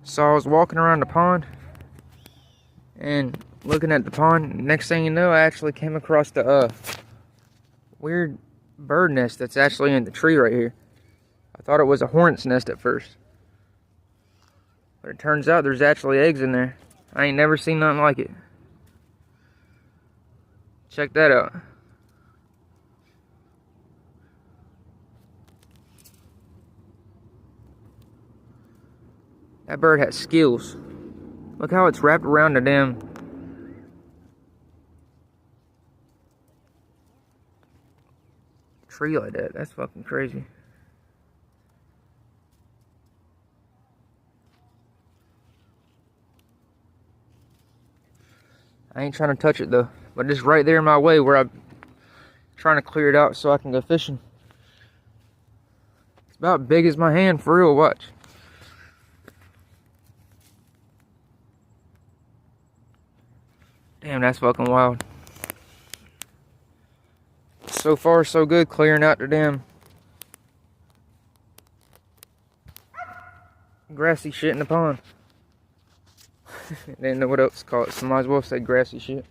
So I was walking around the pond and looking at the pond. Next thing you know, I actually came across the weird bird nest that's actually in the tree right here. I thought it was a hornet's nest at first, but it turns out there's actually eggs in there. I ain't never seen nothing like it. Check that out. That bird has skills. Look how it's wrapped around the damn tree like that. That's fucking crazy. I ain't trying to touch it though, but it's right there in my way where I'm trying to clear it out so I can go fishing. It's about big as my hand for real. Watch. Damn, that's fucking wild. So far, so good clearing out the damn grassy shit in the pond. Didn't know what else to call it, so might as well say grassy shit.